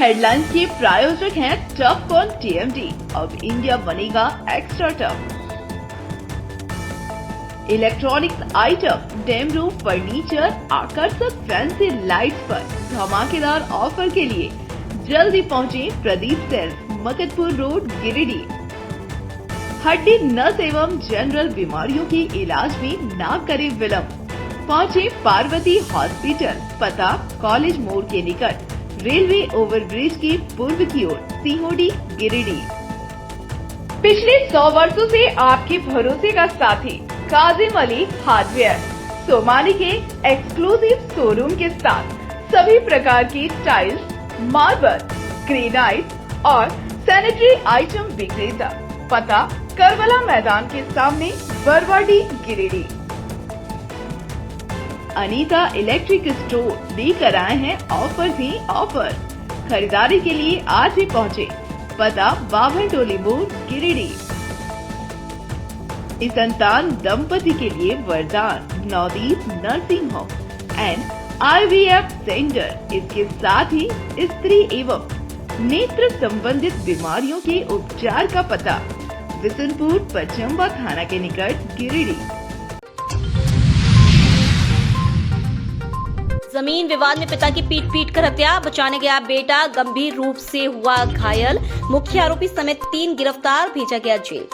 Headlines के प्रायोजक हैं टफकॉन TMT। अब इंडिया बनेगा extra tough. Electronics item, dam roof furniture, आकर्षक फैंसी लाइट्स पर धमाकेदार ऑफर के लिए जल्दी पहुंचे प्रदीप सेल्स, मकतपुर रोड, गिरिडीह। हड्डी, नस एवं जनरल बीमारियों के इलाज में ना करे विलंब। पहुंचे पार्वती हॉस्पिटल, पता कॉलेज मोड़ के निकट, रेलवे ओवरब्रिज के पूर्व की ओर, सीहोडी, गिरिडीह। पिछले 100 वर्षों से आपके भरोसे का साथी काजिम अली हार्डवेयर, सोमानी के एक्सक्लूसिव शोरूम के साथ सभी प्रकार की टाइल्स, मार्बल, ग्रेनाइट और सैनिटरी आइटम विक्रेता। पता करबला मैदान के सामने, बरवाडी, गिरिडीह। अनीता इलेक्ट्रिक स्टोर लेकर आए हैं ऑफर ही ऑफर। खरीदारी के लिए आज ही पहुंचे, पता बाभन टोली मोड़, गिरिडीह। इस संतान दंपति के लिए वरदान Navdeep nursing home and IVF centre. इसके साथ ही स्त्री एवं नेत्र संबंधित बीमारियों के उपचार का पता बिशनपुर, पचम्बा थाना के निकट, गिरिडीह। जमीन विवाद में पिता की पीट कर हत्या, बचाने गया बेटा गंभीर रूप से हुआ घायल। मुख्य आरोपी समेत 3 गिरफ्तार, भेजा गया जेल।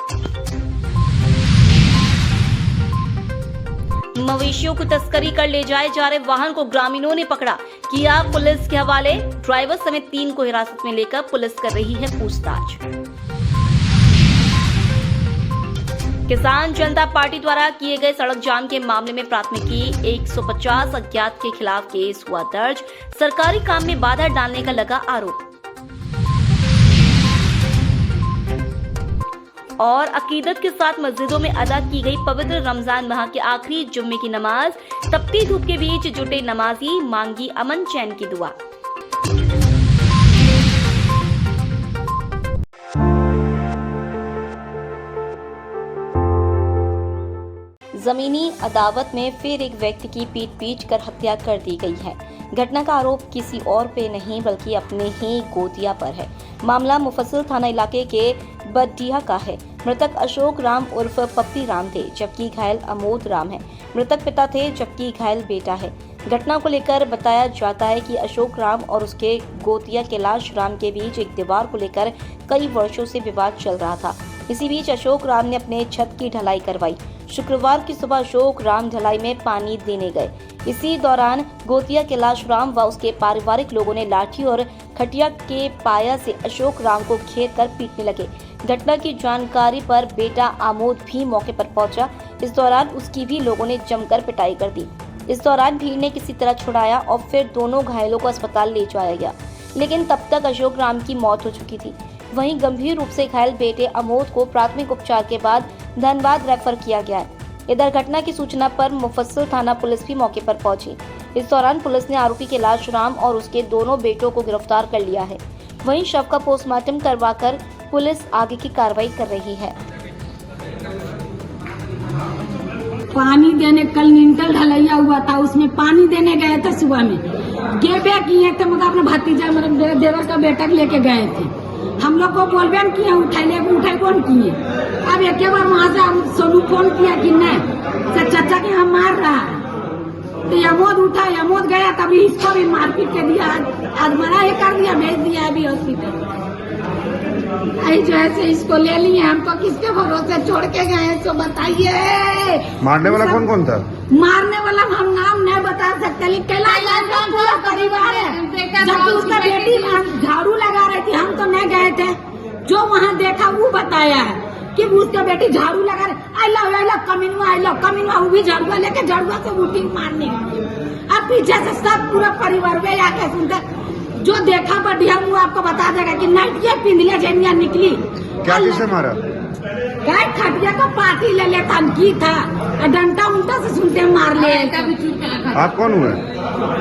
मवेशियों को तस्करी कर ले जाए जा रहे वाहन को ग्रामीणों ने पकड़ा, किया पुलिस के हवाले। ड्राइवर समेत 3 को हिरासत में लेकर पुलिस कर रही है पूछताछ। किसान जनता पार्टी द्वारा किए गए सड़क जाम के मामले में प्राथमिकी, 150 अज्ञात के खिलाफ केस हुआ दर्ज। सरकारी काम में बाधा डालने का लगा आरोप। और अकीदत के साथ मस्जिदों में अदा की गई पवित्र रमजान माह के आखिरी जुम्मे की नमाज। तपती धूप के बीच जुटे नमाजी, मांगी अमन चैन की दुआ। जमीनी अदावत में फिर एक व्यक्ति की पीट कर हत्या कर दी गई है। घटना का आरोप किसी और पे नहीं बल्कि अपने ही गोतिया पर है। मामला मुफस्सिल थाना इलाके के बड्डिया का है। मृतक अशोक राम उर्फ पप्पी राम थे, जबकि घायल अमोद राम है। मृतक पिता थे, जबकि घायल बेटा है। घटना को लेकर बताया जाता है कि अशोक राम और उसके गोतिया कैलाश राम के बीच एक दीवार को लेकर कई वर्षों से विवाद चल रहा था। इसी बीच अशोक राम ने अपने छत की ढलाई करवाई। शुक्रवार की सुबह अशोक राम ढलाई में पानी देने गए। इसी दौरान गोतिया कैलाश राम व उसके पारिवारिक लोगों ने लाठी और खटिया के पाया से अशोक राम को घेर कर पीटने लगे। घटना की जानकारी पर बेटा आमोद भी मौके पर पहुंचा। इस दौरान उसकी भी लोगों ने जमकर पिटाई कर दी। इस दौरान भीड़ ने किसी तरह छुड़ाया और फिर दोनों घायलों को अस्पताल ले जाया गया, लेकिन तब तक अशोक राम की मौत हो चुकी थी। वहीं गंभीर रूप से घायल बेटे अमोद को प्राथमिक उपचार के बाद धनबाद रेफर किया गया है। इधर घटना की सूचना पर मुफस्सिल थाना पुलिस भी मौके पर पहुंची। इस दौरान पुलिस ने आरोपी कैलाश राम और उसके दोनों बेटों को गिरफ्तार कर लिया है। वहीं शव का पोस्टमार्टम करवाकर पुलिस आगे की कार्रवाई कर रही है। पानी देने कल लिंटल ढलैया हुआ था, उसमें पानी देने गए थे सुबह में। गेबे किए थे, मतलब अपने भतीजा मतलब देवर का बेटा लेके गए थे। हम लोग को बोलबे न किए, उठाए कौन किए। अब एक बार वहाँ से सोनू फोन किया कि नहीं चाचा के हम मार रहा है, तो यमोद उठा, यमोद गया, तभी इसको भी मारपीट के दिया। आज मना ही कर दिया, भेज दिया अभी हॉस्पिटल। जो है इसको ले लिए, हमको किसके भरोसे छोड़ के गए तो बताइए। मारने वाला कौन कौन था? मारने वाला हम नाम नहीं बता सकते, लेकिन पूरा परिवार है। जब उसका बेटी झाड़ू लगा रही थी, हम तो नहीं गए थे। जो वहाँ देखा वो बताया है कि उसका बेटी झाड़ू लगा रही। आई लव कमीनुआ, वो भी झाड़ुआ लेके झाड़ुआ से उठी मारने। अब पीछे से सब पूरा परिवार में आके सुनते, जो देखा बढ़िया वो आपको बता देगा कि नाइटिया पिंधले जनिया निकली। क्या किसे मारा? गाय खटिया का पार्टी ले लेता की था, डंडा उल्टा से सुनते मार ले। आप कौन हुए?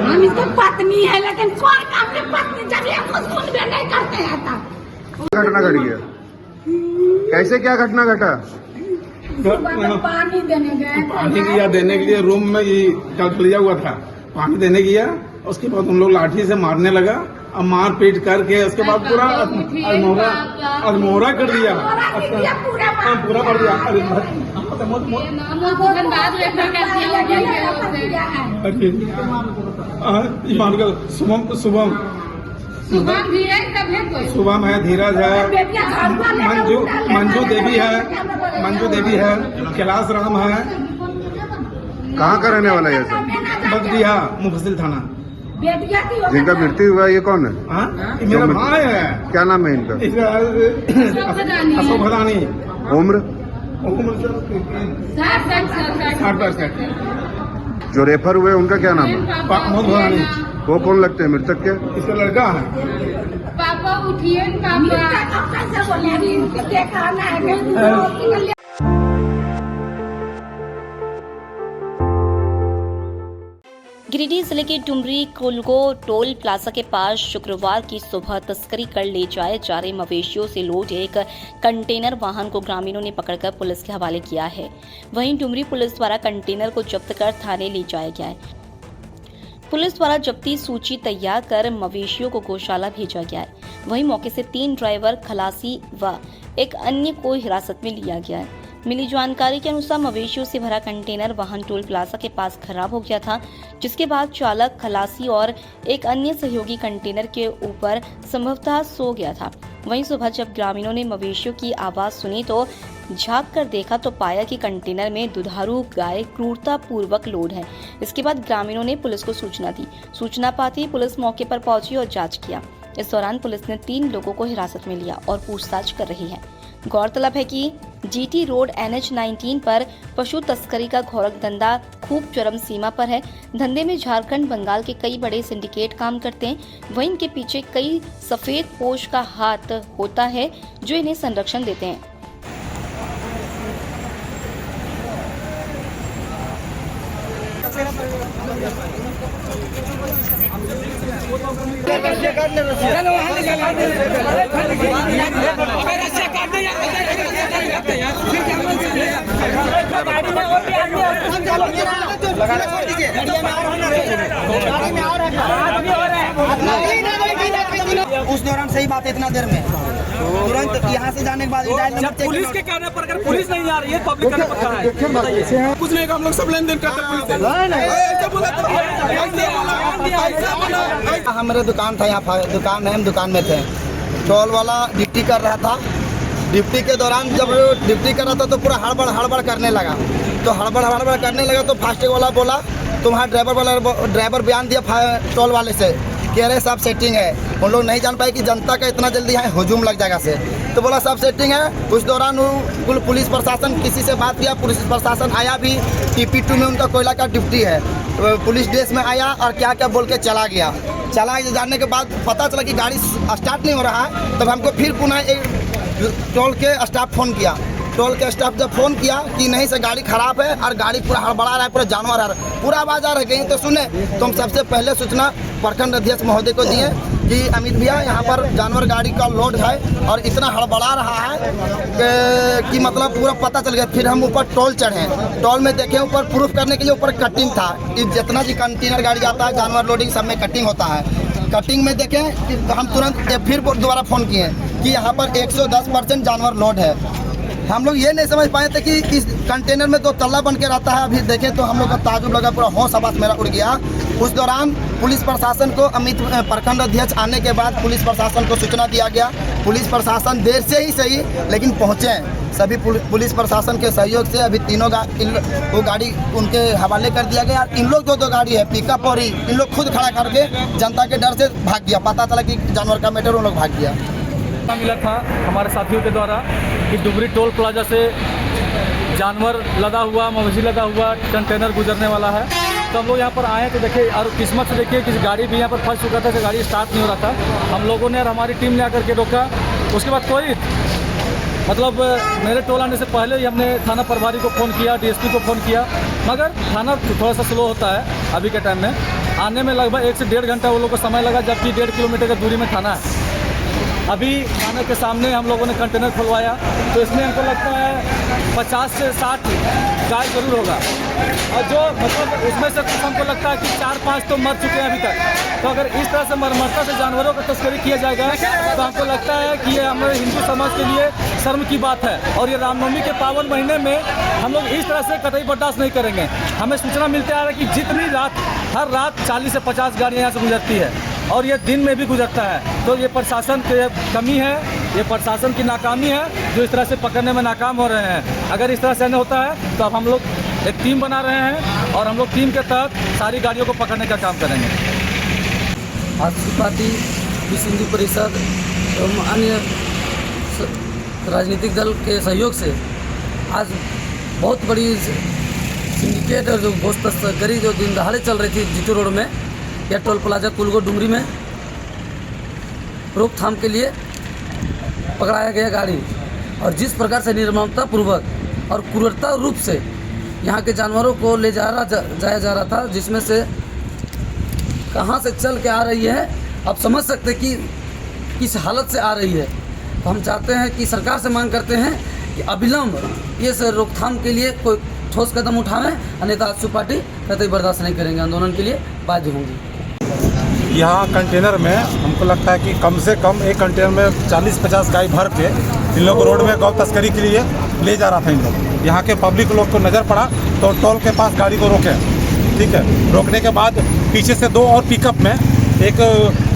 हम इसकी पत्नी है, लेकिन कौन अपनी पत्नी जब ये खुद सुनबे नहीं करते आता। घटना घट गया, कैसे क्या घटना घटा? पानी देने गए, पानी देने के लिए रूम में ये कल खुलिया हुआ था। पानी देने गया उसके बाद उन लोग लाठी से मारने लगा और मार पीट करके उसके बाद पूरा अधमोहरा कर दिया, पूरा कर दिया। शुभम है, धीरज है, मंजू देवी है, कैलाश राम है। कहाँ का रहने वाला है ये सब? बगदिया मुफस्सिल थाना। जिनका मृत्यु हुआ ये कौन है? ये मेरा भाई है। क्या नाम है इनका? अशोक भदानी। उम्र? 60-65। जो रेफर हुए उनका क्या नाम है? मोहम्मद भदानी। वो कौन लगते हैं मृतक के? इसका लड़का है। पापा उठिए, पापा। गिरिडीह जिले के डुमरी कुलगो टोल प्लाजा के पास शुक्रवार की सुबह तस्करी कर ले जाए जा रहे मवेशियों से लोड एक कंटेनर वाहन को ग्रामीणों ने पकड़कर पुलिस के हवाले किया है। वहीं डुमरी पुलिस द्वारा कंटेनर को जब्त कर थाने ले जाया गया है। पुलिस द्वारा जब्ती सूची तैयार कर मवेशियों को गौशाला भेजा गया है। वहीं मौके से 3 ड्राइवर, खलासी व एक अन्य को हिरासत में लिया गया है। मिली जानकारी के अनुसार मवेशियों से भरा कंटेनर वाहन टोल प्लाजा के पास खराब हो गया था, जिसके बाद चालक, खलासी और एक अन्य सहयोगी कंटेनर के ऊपर संभवतः सो गया था। वहीं सुबह जब ग्रामीणों ने मवेशियों की आवाज सुनी तो झांक कर देखा तो पाया कि कंटेनर में दुधारू गाय क्रूरतापूर्वक लोड है। इसके बाद ग्रामीणों ने पुलिस को सूचना दी। सूचना पाते ही पुलिस मौके पर पहुंची और जांच किया। इस दौरान पुलिस ने 3 लोगों को हिरासत में लिया और पूछताछ कर रही है। गौरतलब है कि जीटी रोड NH 19 पर पशु तस्करी का घोरक धंधा खूब चरम सीमा पर है। धंधे में झारखंड, बंगाल के कई बड़े सिंडिकेट काम करते हैं। वहीं इनके पीछे कई सफेद पोश का हाथ होता है जो इन्हें संरक्षण देते हैं। उस दौरान सही बात है, इतना देर में तुरंत यहाँ से जाने के बाद पुलिस के कहने पर अगर पुलिस नहीं आ रही है, पब्लिक कहने पर कहाँ है? कुछ नहीं, हम लोग सब लेन देन करते पुलिस से। हमारे दुकान था, यहाँ दुकान है, हम दुकान में थे। टोल वाला ड्यूटी कर रहा था। ड्यूटी के दौरान जब ड्यूटी कर रहा था तो पूरा हड़बड़ करने लगा। तो हड़बड़ करने लगा तो फास्टैग वाला बोला, तुम्हारा ड्राइवर बयान दिया टोल वाले से कि अरे सब सेटिंग है। उन लोग नहीं जान पाए कि जनता का इतना जल्दी यहाँ हुजूम लग जाएगा से, तो बोला सब सेटिंग है। उस दौरान वो पुलिस प्रशासन किसी से बात किया, पुलिस प्रशासन आया भी। TP2 में उनका कोयला का ड्यूटी है, पुलिस ड्रेस में आया और क्या क्या बोल के चला गया। जाने के बाद पता चला कि गाड़ी स्टार्ट नहीं हो रहा है। तब हमको फिर पुनः एक टोल के स्टाफ फोन किया। टोल के स्टाफ जब फोन किया कि नहीं से गाड़ी खराब है और गाड़ी पूरा हड़बड़ा रहा है, पूरा जानवर आ रहा है, पूरा आवाज आ रही है, तो सुने तो हम सबसे पहले सूचना प्रखंड अध्यक्ष महोदय को दिए कि अमित भैया यहाँ पर जानवर गाड़ी का लोड है और इतना हड़बड़ा रहा है कि मतलब पूरा पता चल गया। फिर हम ऊपर टोल चढ़े, टोल में देखे ऊपर प्रूफ करने के लिए ऊपर कटिंग था। जितना भी कंटेनर गाड़ी जाता है, जानवर लोडिंग सब में कटिंग होता है। कटिंग में देखें तो हम तुरंत फिर दोबारा फ़ोन किए कि यहाँ पर 110% जानवर लोड है। हम लोग ये नहीं समझ पाए थे कि इस कंटेनर में 2 तल्ला बन के रहता है। अभी देखें तो हम लोग का ताजुब लगा, पूरा होश आवाज़ मेरा उड़ गया। उस दौरान पुलिस प्रशासन को अमित प्रखंड अध्यक्ष आने के बाद पुलिस प्रशासन को सूचना दिया गया। पुलिस प्रशासन देर से ही सही लेकिन पहुँचे। सभी पुलिस प्रशासन के सहयोग से अभी तीनों वो गाड़ी उनके हवाले कर दिया गया। इन लोग जो 2 गाड़ी है पिकअप और इन लोग खुद खड़ा करके जनता के डर से भाग गया। पता चला कि जानवर का मैटर उन लोग भाग गया। मिला था हमारे साथियों के द्वारा कि डुमरी टोल प्लाजा से जानवर लदा हुआ, मवेशी लदा हुआ कंटेनर गुजरने वाला है। तो हम लोग यहाँ पर आए तो देखिए, और किस्मत से देखिए कि गाड़ी भी यहाँ पर फंस चुका था, तो गाड़ी स्टार्ट नहीं हो रहा था। हम लोगों ने और हमारी टीम ने आकर के रोका। उसके बाद कोई मतलब मेरे टोल आने से पहले ही हमने थाना प्रभारी को फ़ोन किया, DSP को फ़ोन किया, मगर थाना थोड़ा सा स्लो होता है अभी के टाइम में। आने में लगभग 1 से 1.5 घंटा वो लोग को समय लगा, जबकि 1.5 किलोमीटर की दूरी में थाना है। अभी थाने के सामने हम लोगों ने कंटेनर खुलवाया, तो इसमें हमको लगता है 50 से 60 गाय जरूर होगा। और जो मतलब उसमें से कुछ हमको लगता है कि 4-5 तो मर चुके हैं अभी तक। तो अगर इस तरह से मरमरता से जानवरों का तस्करी किया जाएगा तो हमको लगता है कि ये हमारे हिंदू समाज के लिए शर्म की बात है। और ये रामनवमी के पावन महीने में हम लोग इस तरह से कतई बर्दाश्त नहीं करेंगे। हमें सूचना मिलती आ रहा है कि जितनी रात हर रात 40 से 50 गाड़ियाँ यहाँ से गुजरती है और ये दिन में भी गुजरता है। तो ये प्रशासन की कमी है, ये प्रशासन की नाकामी है जो इस तरह से पकड़ने में नाकाम हो रहे हैं। अगर इस तरह से नहीं होता है तो अब हम लोग एक टीम बना रहे हैं और हम लोग टीम के तहत सारी गाड़ियों को पकड़ने का काम करेंगे। आदिवासी पार्टी, विश्व हिंदू परिषद एवं अन्य राजनीतिक दल के सहयोग से आज बहुत बड़ी सिंडिकेट और जो घोष तस्करी जो दिन दहाड़े चल रही थी जीटू रोड में या टोल प्लाजा कुलगो डुमरी में रोकथाम के लिए पकड़ाया गया गाड़ी। और जिस प्रकार से निर्ममता पूर्वक और क्रूरता रूप से यहाँ के जानवरों को ले जाया जा रहा था, जिसमें से कहाँ से चल के आ रही है आप समझ सकते कि किस हालत से आ रही है। तो हम चाहते हैं कि सरकार से मांग करते हैं कि अविलंब ये रोकथाम के लिए कोई ठोस कदम उठावें, अन्यथा आजसू पार्टी कतई बर्दाश्त नहीं करेंगे, आंदोलन के लिए बाध्य होंगी। यहाँ कंटेनर में हमको लगता है कि कम से कम एक कंटेनर में 40-50 गाय भर के इन लोग रोड में गौ तस्करी के लिए ले जा रहा था। इन लोग यहाँ के पब्लिक लोग को नज़र पड़ा तो टोल के पास गाड़ी को रोके, ठीक है। रोकने के बाद पीछे से 2 और पिकअप में, एक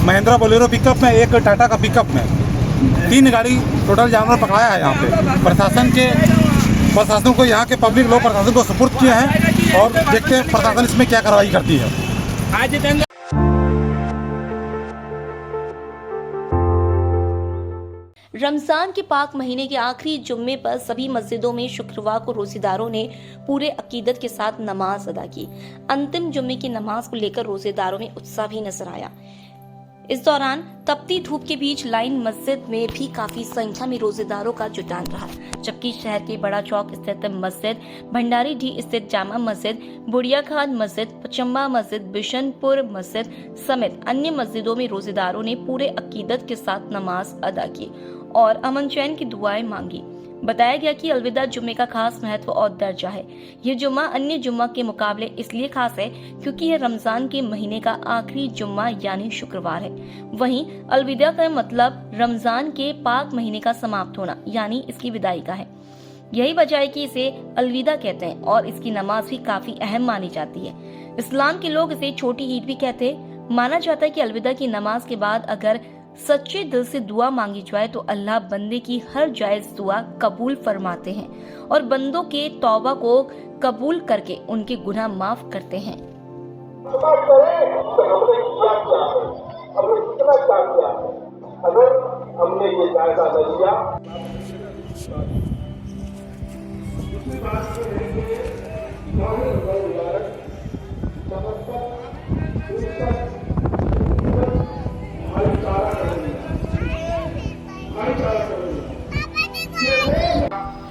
महिंद्रा बोलेरो पिकअप में, एक टाटा का पिकअप में 3 गाड़ी टोटल जानवर पकड़ाया है। यहाँ पे प्रशासन को यहाँ के पब्लिक लोग प्रशासन को सुपुर्द किए हैं और देखते हैं प्रशासन इसमें क्या कार्रवाई करती है। रमजान के पाक महीने के आखिरी जुम्मे पर सभी मस्जिदों में शुक्रवार को रोजेदारों ने पूरे अकीदत के साथ नमाज अदा की। अंतिम जुम्मे की नमाज को लेकर रोजेदारों में उत्साह भी नजर आया। इस दौरान तपती धूप के बीच लाइन मस्जिद में भी काफी संख्या में रोजेदारों का जुटान रहा, जबकि शहर के बड़ा चौक स्थित मस्जिद, भंडारी डी स्थित जामा मस्जिद, बुढ़िया खान मस्जिद, पचम्बा मस्जिद, बिशनपुर मस्जिद समेत अन्य मस्जिदों में रोजेदारों ने पूरे अकीदत के साथ नमाज अदा की और अमन चैन की दुआएं मांगी। बताया गया कि अलविदा जुम्मे का खास महत्व और दर्जा है। यह जुम्मा अन्य जुम्मा के मुकाबले इसलिए खास है क्योंकि यह रमजान के महीने का आखिरी जुम्मा यानी शुक्रवार है। वहीं अलविदा का मतलब रमजान के पाक महीने का समाप्त होना यानी इसकी विदाई का है। यही वजह है कि इसे अलविदा कहते हैं और इसकी नमाज भी काफी अहम मानी जाती है। इस्लाम के लोग इसे छोटी ईद भी कहते हैं। माना जाता है कि अलविदा की नमाज के बाद अगर सच्चे दिल से दुआ मांगी जाए तो अल्लाह बंदे की हर जायज दुआ कबूल फरमाते हैं और बंदों के तौबा को कबूल करके उनके गुनाह माफ करते हैं। अगर हमने ये जायजा लिया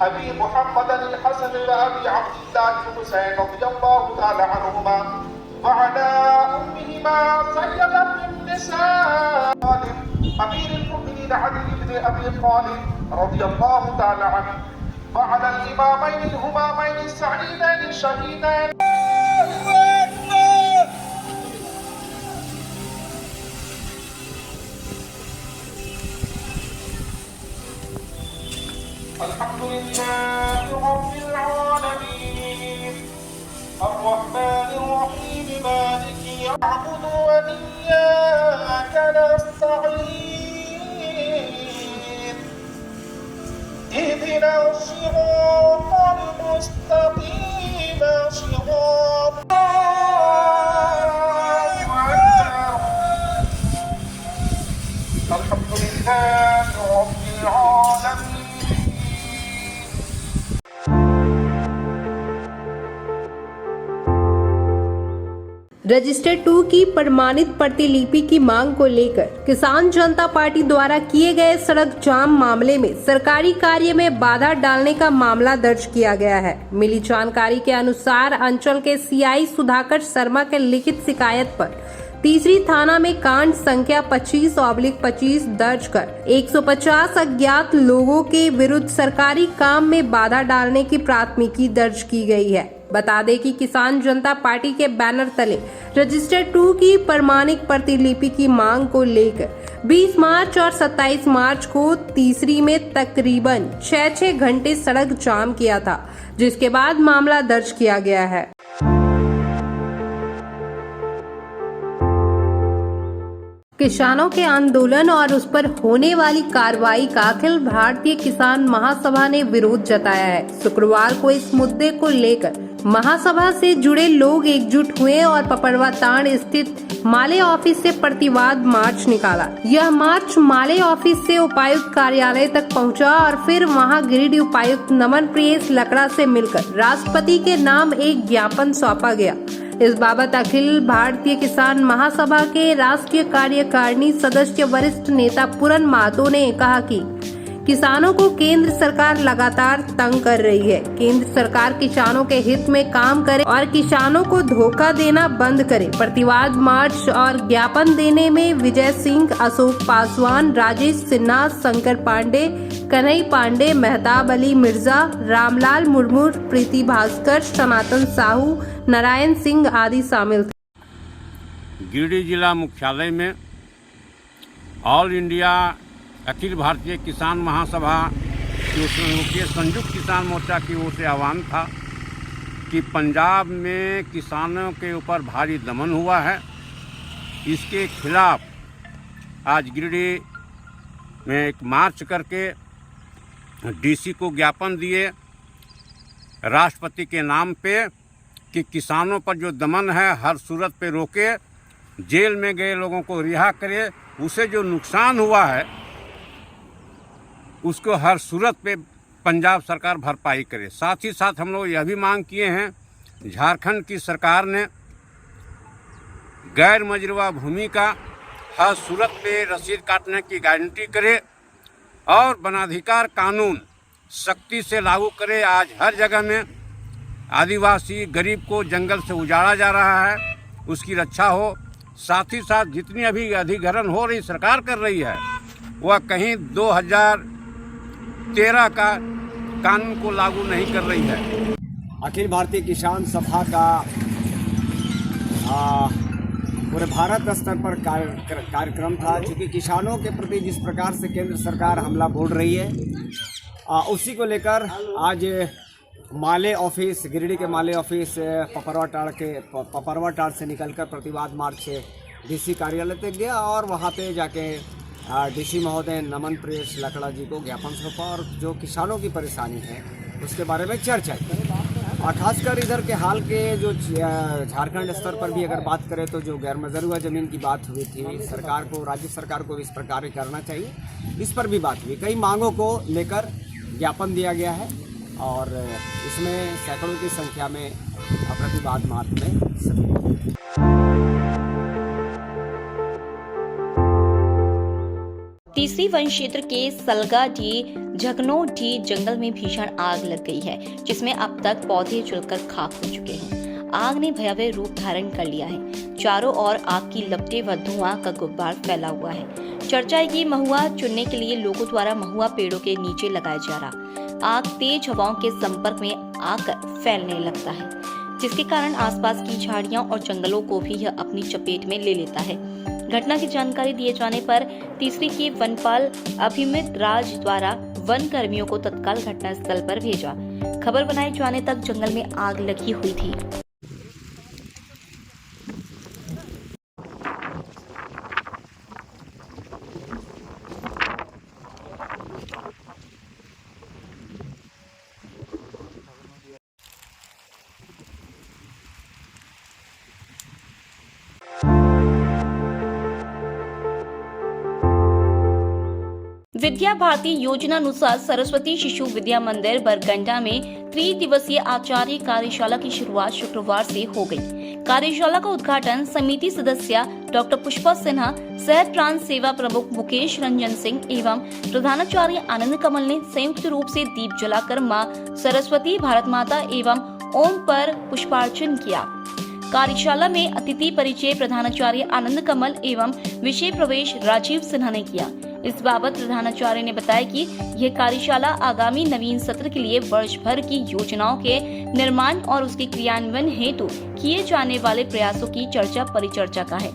अबी मुहम्मद अल-हसन व अबी अब्दुल्लाह अल-हुसैन रज़ियल्लाहु तआला अन्हुमा व अला उम्मिहिमा सय्यदत निसा अमीर अल-मुमिनीन अली इब्न अबी तालिब रज़ियल्लाहु तआला अन्हु व अला al-इमामैन al-हुमामैन as-सईदैन अश-शहीदैन। अल्हम्दुलिल्लाहि रब्बिल आलमीन अर्रहमानिर रहीम मालिकि नअबुदु व इय्याका नस्तईन इहदिनास सिरातल मुस्तक़ीम अल्हम्दुलिल्लाहि रब्बिल आलमीन। रजिस्टर 2 की प्रमाणित प्रतिलिपि की मांग को लेकर किसान जनता पार्टी द्वारा किए गए सड़क जाम मामले में सरकारी कार्य में बाधा डालने का मामला दर्ज किया गया है। मिली जानकारी के अनुसार अंचल के सीआई सुधाकर शर्मा के लिखित शिकायत पर तीसरी थाना में कांड संख्या 25/25 दर्ज कर 150 अज्ञात लोगों के विरुद्ध सरकारी काम में बाधा डालने की प्राथमिकी दर्ज की गई है। बता दें कि किसान जनता पार्टी के बैनर तले रजिस्टर 2 की प्रमाणिक प्रतिलिपि की मांग को लेकर 20 मार्च और 27 मार्च को तीसरी में तकरीबन 6 घंटे सड़क जाम किया था, जिसके बाद मामला दर्ज किया गया है। किसानों के आंदोलन और उस पर होने वाली कार्रवाई का अखिल भारतीय किसान महासभा ने विरोध जताया है। शुक्रवार को इस मुद्दे को लेकर महासभा से जुड़े लोग एकजुट हुए और पपरवा तांड़ स्थित माले ऑफिस से प्रतिवाद मार्च निकाला। यह मार्च माले ऑफिस से उपायुक्त कार्यालय तक पहुंचा और फिर वहां गिरिडीह उपायुक्त नमन प्रियेश लकड़ा से मिलकर राष्ट्रपति के नाम एक ज्ञापन सौंपा गया। इस बाबत अखिल भारतीय किसान महासभा के राष्ट्रीय कार्यकारिणी सदस्य वरिष्ठ नेता पूरन महतो ने कहा कि किसानों को केंद्र सरकार लगातार तंग कर रही है। केंद्र सरकार किसानों के हित में काम करे और किसानों को धोखा देना बंद करे। प्रतिवाद मार्च और ज्ञापन देने में विजय सिंह, अशोक पासवान, राजेश सिन्हा, शंकर पांडे, कन्हई पांडे, मेहताब अली मिर्जा, रामलाल मुर्मू, प्रीति भास्कर, सनातन साहू, नारायण सिंह आदि शामिल थे। गिरिडीह जिला मुख्यालय में ऑल इंडिया अखिल भारतीय किसान महासभा के संयुक्त किसान मोर्चा की ओर से आह्वान था कि पंजाब में किसानों के ऊपर भारी दमन हुआ है। इसके खिलाफ आज गिरिडीह में एक मार्च करके डीसी को ज्ञापन दिए राष्ट्रपति के नाम पे कि किसानों पर जो दमन है हर सूरत पे रोके, जेल में गए लोगों को रिहा करे, उसे जो नुकसान हुआ है उसको हर सूरत पे पंजाब सरकार भरपाई करे। साथ ही साथ हम लोग यह भी मांग किए हैं झारखंड की सरकार ने गैर मजरूआ भूमि का हर सूरत पे रसीद काटने की गारंटी करे और वनाधिकार कानून सख्ती से लागू करे। आज हर जगह में आदिवासी गरीब को जंगल से उजाड़ा जा रहा है, उसकी रक्षा हो। साथ ही साथ जितनी अभी अधिग्रहण हो रही सरकार कर रही है वह कहीं 2013 का कानून को लागू नहीं कर रही है। अखिल भारतीय किसान सभा का पूरे भारत स्तर पर कार्यक्रम था। चूँकि किसानों के प्रति जिस प्रकार से केंद्र सरकार हमला बोल रही है उसी को लेकर आज माले ऑफिस, गिरिडीह के माले ऑफिस पपरवा टाड़ से निकलकर प्रतिवाद मार्च से डीसी कार्यालय तक गया और वहाँ पे जाके डीसी महोदय नमन प्रियेश लकड़ा जी को ज्ञापन सौंपा और जो किसानों की परेशानी है उसके बारे में चर्चा की। और खासकर इधर के हाल के जो झारखंड स्तर पर भी अगर बात करें तो जो गैर मजरूआ ज़मीन की बात हुई थी, सरकार को, राज्य सरकार को इस प्रकार करना चाहिए, इस पर भी बात हुई। कई मांगों को लेकर ज्ञापन दिया गया है और इसमें सैकड़ों की संख्या में प्रतिवाद मार्च में सभी। तीसरी वन क्षेत्र के सलगाडी झगनोडी जंगल में भीषण आग लग गई है, जिसमें अब तक पौधे जलकर खाक हो चुके हैं। आग ने भयावह रूप धारण कर लिया है। चारों ओर आग की लपटें व धुआं का गुब्बार फैला हुआ है। चर्चा है कि महुआ चुनने के लिए लोगों द्वारा महुआ पेड़ों के नीचे लगाया जा रहा आग तेज हवाओं के संपर्क में आकर फैलने लगता है, जिसके कारण आसपास की झाड़ियां और जंगलों को भी यह अपनी चपेट में ले लेता है। घटना की जानकारी दिए जाने पर तीसरी के वनपाल अभिमित राज द्वारा वन कर्मियों को तत्काल घटना स्थल पर भेजा। खबर बनाए जाने तक जंगल में आग लगी हुई थी। विद्या भारती योजना अनुसार सरस्वती शिशु विद्या मंदिर बरगंडा में 3 दिवसीय आचार्य कार्यशाला की शुरुआत शुक्रवार से हो गई। कार्यशाला का उद्घाटन समिति सदस्य डॉक्टर पुष्पा सिन्हा, सह प्रांत सेवा प्रमुख मुकेश रंजन सिंह एवं प्रधानाचार्य आनंद कमल ने संयुक्त रूप से दीप जलाकर मां सरस्वती, भारत माता एवं ओम पर पुष्पार्चन किया। कार्यशाला में अतिथि परिचय प्रधानाचार्य आनंद कमल एवं विषय प्रवेश राजीव सिन्हा ने किया। इस बाबत प्रधानाचार्य ने बताया कि यह कार्यशाला आगामी नवीन सत्र के लिए वर्ष भर की योजनाओं के निर्माण और उसके क्रियान्वयन हेतु किए जाने वाले प्रयासों की चर्चा परिचर्चा का है।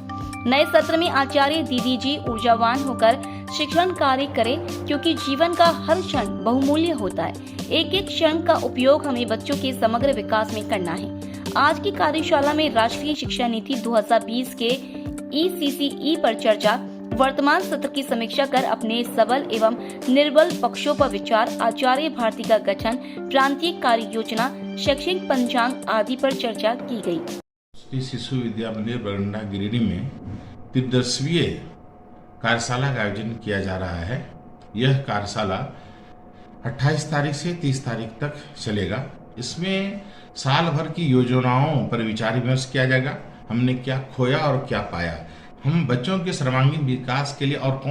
नए सत्र में आचार्य दीदी जी ऊर्जावान होकर शिक्षण कार्य करें, क्योंकि जीवन का हर क्षण बहुमूल्य होता है। एक एक क्षण का उपयोग हमें बच्चों के समग्र विकास में करना है। आज की कार्यशाला में राष्ट्रीय शिक्षा नीति 2020 के ECCE पर चर्चा, वर्तमान सत्र की समीक्षा कर अपने सबल एवं निर्बल पक्षों पर विचार, आचार्य भारती का गठन, प्रांतीय कार्य योजना, शैक्षणिक पंचांग आदि पर चर्चा की गई। शिशु विद्या मंदिर बरंडा गिरिडीह में 13वीं कार्यशाला का आयोजन किया जा रहा है। यह कार्यशाला 28 तारीख से 30 तारीख तक चलेगा। इसमें साल भर की योजनाओं पर विचार विमर्श किया जाएगा। हमने क्या खोया और क्या पाया, हम बच्चों के सर्वांगीण विकास के लिए और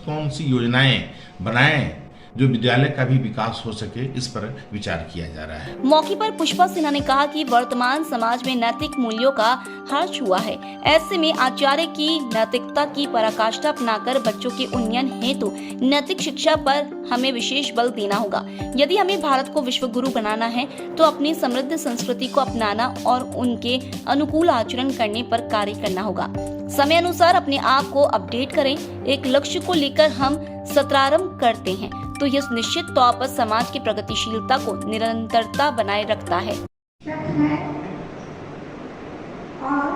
कौन सी योजनाएं बनाएं जो विद्यालय का भी विकास हो सके, इस पर विचार किया जा रहा है। मौके पर पुष्पा सिन्हा ने कहा कि वर्तमान समाज में नैतिक मूल्यों का ह्रास हुआ है। ऐसे में आचार्य की नैतिकता की पराकाष्ठा अपनाकर बच्चों के उन्नयन हेतु नैतिक शिक्षा पर हमें विशेष बल देना होगा। यदि हमें भारत को विश्व गुरु बनाना है तो अपनी समृद्ध संस्कृति को अपनाना और उनके अनुकूल आचरण करने पर कार्य करना होगा। समय अनुसार अपने आप को अपडेट करें। एक लक्ष्य को लेकर हम सत्रारंभ करते हैं तो यह निश्चित तौर पर समाज की प्रगतिशीलता को निरंतरता बनाए रखता है। और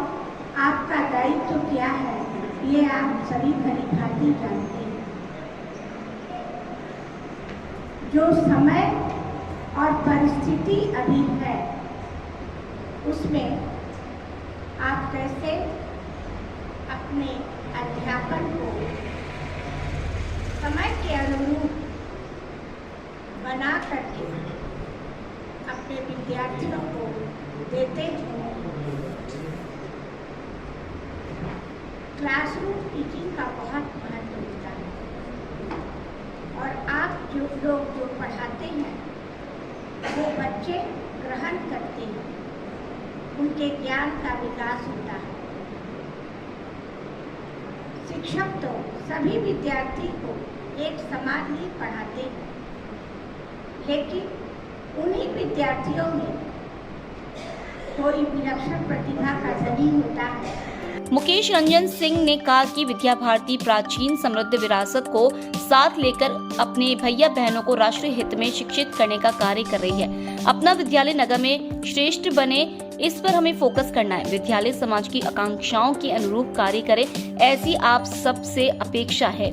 आपका दायित्व क्या है, ये आप सभी भली जानते हैं। जो समय और परिस्थिति अभी है, उसमें आप कैसे अपने अध्यापन को समय के अनुरूप बना करके अपने विद्यार्थियों को देते हैं। क्लासरूम टीचिंग का बहुत महत्व होता है और आप जो लोग जो पढ़ाते हैं वो बच्चे ग्रहण करते हैं, उनके ज्ञान का विकास होता है। शिक्षक तो सभी विद्यार्थी को एक समान ही पढ़ाते हैं, लेकिन उन्हीं विद्यार्थियों में कोई विलक्षण प्रतिभा का धनी होता है। मुकेश रंजन सिंह ने कहा कि विद्या भारती प्राचीन समृद्ध विरासत को साथ लेकर अपने भैया बहनों को राष्ट्रीय हित में शिक्षित करने का कार्य कर रही है। अपना विद्यालय नगर में श्रेष्ठ बने, इस पर हमें फोकस करना है। विद्यालय समाज की आकांक्षाओं के अनुरूप कार्य करे, ऐसी आप सबसे अपेक्षा है।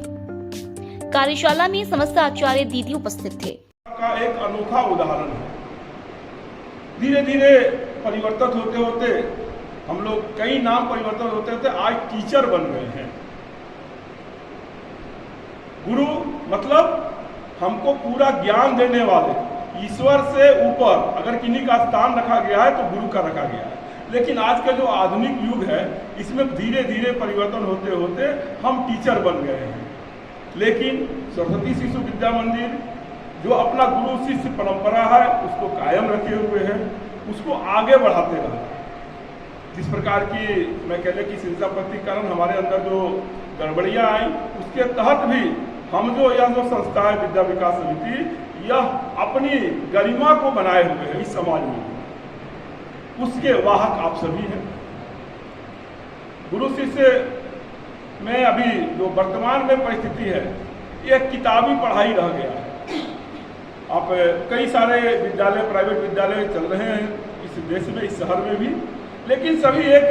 कार्यशाला में समस्त आचार्य दीदी उपस्थित थे। का एक अनोखा उदाहरण है। धीरे धीरे परिवर्तन होते होते हम लोग कई नाम परिवर्तन होते होते आज टीचर बन गए हैं। गुरु मतलब हमको पूरा ज्ञान देने वाले, ईश्वर से ऊपर अगर किन्हीं का स्थान रखा गया है तो गुरु का रखा गया है। लेकिन आज का जो आधुनिक युग है, इसमें धीरे धीरे परिवर्तन होते होते हम टीचर बन गए हैं। लेकिन सरस्वती शिशु विद्या मंदिर जो अपना गुरु शिष्य परंपरा है उसको कायम रखे हुए हैं, उसको आगे बढ़ाते रहे। जिस प्रकार की मैं कहने की शिक्षापति कारण हमारे अंदर जो गड़बड़ियाँ आई, उसके तहत भी हम जो यह जो संस्था है विद्या विकास समिति, यह अपनी गरिमा को बनाए हुए है इस समाज में। उसके वाहक आप सभी हैं। गुरु शिष्य में अभी जो वर्तमान में परिस्थिति है, यह किताबी पढ़ाई रह गया है। आप कई सारे विद्यालय, प्राइवेट विद्यालय चल रहे हैं इस देश में, इस शहर में भी, लेकिन सभी एक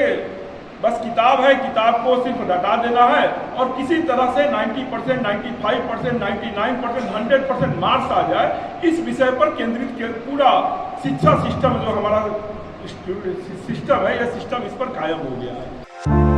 बस किताब है, किताब को सिर्फ हटा देना है और किसी तरह से 90%, 95%, 99%, 100% मार्क्स आ जाए, इस विषय पर केंद्रित पूरा शिक्षा सिस्टम जो हमारा सिस्टम है, यह सिस्टम इस पर कायम हो गया है।